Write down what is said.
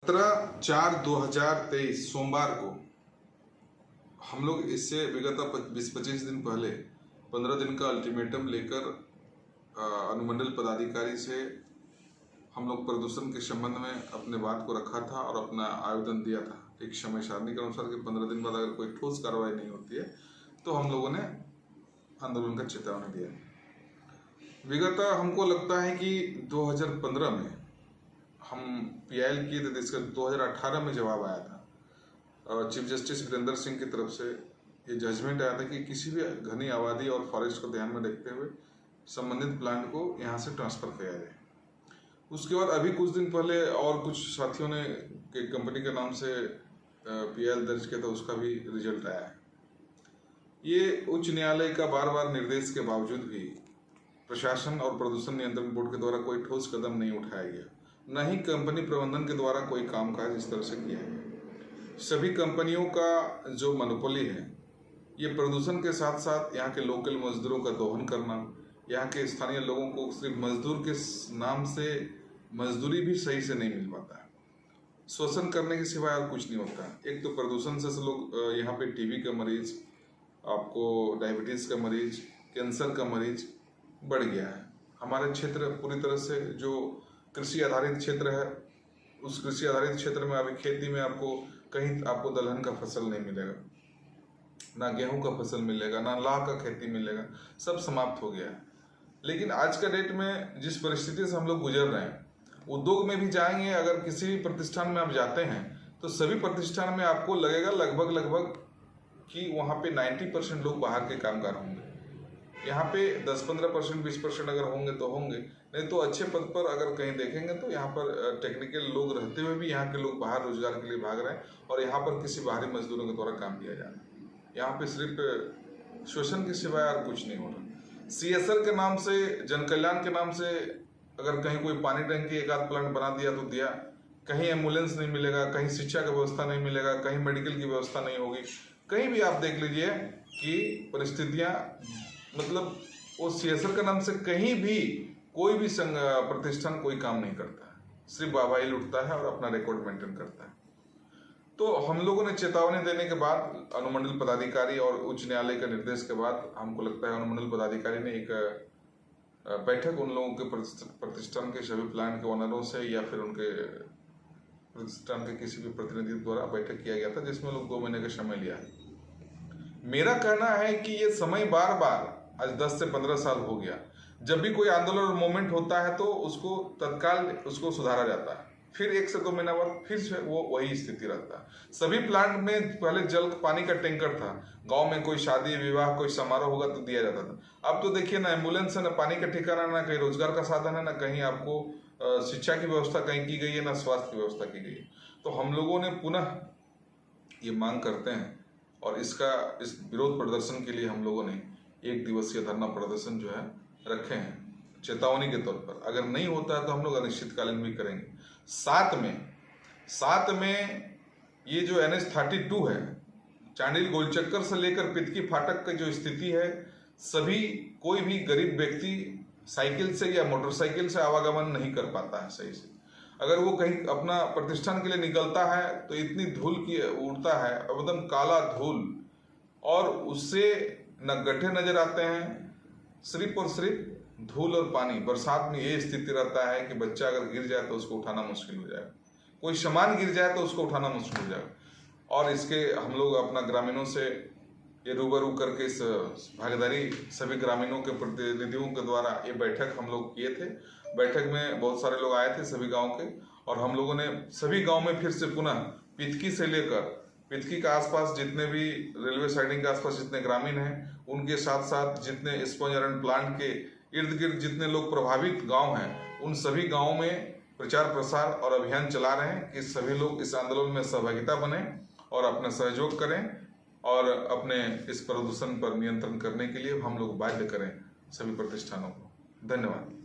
17/4/2023 सोमवार को हम लोग इससे विगत 20-25 दिन पहले 15 दिन का अल्टीमेटम लेकर अनुमंडल पदाधिकारी से हम लोग प्रदूषण के संबंध में अपने बात को रखा था और अपना आवेदन दिया था एक समय सारणी के अनुसार कि 15 दिन बाद अगर कोई ठोस कार्रवाई नहीं होती है तो हम लोगों ने आंदोलन का चेतावनी दिया। विगत हमको लगता है कि 2015 में हम पीआईएल किए थे, इसका 2018 में जवाब आया था। चीफ जस्टिस वीरेंद्र सिंह की तरफ से ये जजमेंट आया था कि किसी भी घनी आबादी और फॉरेस्ट को ध्यान में रखते हुए संबंधित प्लांट को यहाँ से ट्रांसफ़र किया जाए। उसके बाद अभी कुछ दिन पहले और कुछ साथियों ने कंपनी के नाम से पीआईएल दर्ज किया था, उसका भी रिजल्ट आया है। ये उच्च न्यायालय का बार बार निर्देश के बावजूद भी प्रशासन और प्रदूषण नियंत्रण बोर्ड के द्वारा कोई ठोस कदम नहीं उठाया गया, न ही कंपनी प्रबंधन के द्वारा कोई कामकाज इस तरह से किया गया। सभी कंपनियों का जो मोनोपोली है, ये प्रदूषण के साथ साथ यहाँ के लोकल मजदूरों का दोहन करना, यहाँ के स्थानीय लोगों को सिर्फ मजदूर के नाम से मजदूरी भी सही से नहीं मिल पाता है, शोषण करने के सिवाय और कुछ नहीं होता है। एक तो प्रदूषण से लोग यहाँ पे टीबी का मरीज, आपको डायबिटीज़ का मरीज, कैंसर का मरीज बढ़ गया है। हमारे क्षेत्र पूरी तरह से जो कृषि आधारित क्षेत्र है, उस कृषि आधारित क्षेत्र में अभी खेती में आपको कहीं आपको दलहन का फसल नहीं मिलेगा, ना गेहूं का फसल मिलेगा, ना लाह का खेती मिलेगा, सब समाप्त हो गया है। लेकिन आज का डेट में जिस परिस्थिति से हम लोग गुजर रहे हैं, उद्योग में भी जाएंगे, अगर किसी भी प्रतिष्ठान में आप जाते हैं तो सभी प्रतिष्ठान में आपको लगेगा लगभग कि वहाँ पे 90% लोग बाहर के कामगार होंगे। यहाँ पे 10-15%, 20% अगर होंगे तो होंगे, नहीं तो अच्छे पद पर अगर कहीं देखेंगे तो यहाँ पर टेक्निकल लोग रहते हुए भी यहाँ के लोग बाहर रोजगार के लिए भाग रहे हैं और यहाँ पर किसी बाहरी मजदूरों के द्वारा काम किया जा रहा है। यहाँ पे सिर्फ शोषण के सिवाय और कुछ नहीं हो रहा। CSR के नाम से, जन कल्याण के नाम से अगर कहीं कोई पानी टंकी एक आध प्लांट बना दिया तो दिया, कहीं एम्बुलेंस नहीं मिलेगा, कहीं शिक्षा की व्यवस्था नहीं मिलेगा, कहीं मेडिकल की व्यवस्था नहीं होगी। कहीं भी आप देख लीजिए कि परिस्थितियाँ, मतलब वो CSR के नाम से कहीं भी कोई भी प्रतिष्ठान कोई काम नहीं करता है, सिर्फ वाहवाही लुटता है और अपना रिकॉर्ड मेंटेन करता है। तो हम लोगों ने चेतावनी देने के बाद, अनुमंडल पदाधिकारी और उच्च न्यायालय का निर्देश के बाद, हमको लगता है अनुमंडल पदाधिकारी ने एक बैठक उन लोगों के प्रतिष्ठान के सभी प्लांट के ओनरों से या फिर उनके प्रतिष्ठान के किसी भी प्रतिनिधि द्वारा बैठक किया गया था, जिसमें लोग 2 महीने का समय लिया है। मेरा कहना है कि ये समय बार बार आज 10 से 15 साल हो गया, जब भी कोई आंदोलन और मूवमेंट होता है तो उसको तत्काल उसको सुधारा जाता है, फिर 1 से 2 महीना बाद फिर से वो वही स्थिति रहता है। सभी प्लांट में पहले जल पानी का टैंकर था, गांव में कोई शादी विवाह कोई समारोह होगा तो दिया जाता था। अब तो देखिए ना एम्बुलेंस है, ना पानी का ठिकाना, ना कहीं रोजगार का साधन है, ना कहीं आपको शिक्षा की व्यवस्था कहीं की गई है, ना स्वास्थ्य की व्यवस्था की गई है। तो हम लोगों ने पुनः ये मांग करते हैं और इस विरोध प्रदर्शन के लिए हम लोगों ने 1 दिवसीय धरना प्रदर्शन जो है रखे हैं चेतावनी के तौर पर। अगर नहीं होता है तो हम लोग अनिश्चितकालीन भी करेंगे। साथ में ये जो NH-32 है, चांडिल गोलचक्कर से लेकर पितकी फाटक की जो स्थिति है, सभी कोई भी गरीब व्यक्ति साइकिल से या मोटरसाइकिल से आवागमन नहीं कर पाता है सही से। अगर वो कहीं अपना प्रतिष्ठान के लिए निकलता है तो इतनी धूल की उड़ता है, एकदम काला धूल, और उससे न गड्ढे नजर आते हैं, सिर्फ और सिर्फ धूल और पानी। बरसात में ये स्थिति रहता है कि बच्चा अगर गिर जाए तो उसको उठाना मुश्किल हो जाएगा, कोई सामान गिर जाए तो उसको उठाना मुश्किल हो जाएगा। और इसके हम लोग अपना ग्रामीणों से ये रूबरू करके इस भागीदारी सभी ग्रामीणों के प्रतिनिधियों के द्वारा ये बैठक हम लोग किए थे। बैठक में बहुत सारे लोग आए थे सभी गाँव के, और हम लोगों ने सभी गाँव में फिर से पुनः पितकी से लेकर पितकी के आसपास जितने भी रेलवे साइडिंग के आसपास जितने ग्रामीण हैं, उनके साथ साथ जितने स्पंज आयरन प्लांट के इर्द गिर्द जितने लोग प्रभावित गांव हैं, उन सभी गांवों में प्रचार प्रसार और अभियान चला रहे हैं कि सभी लोग इस आंदोलन में सहभागिता बने और अपना सहयोग करें और अपने इस प्रदूषण पर नियंत्रण करने के लिए हम लोग बाध्य करें सभी प्रतिष्ठानों को। धन्यवाद।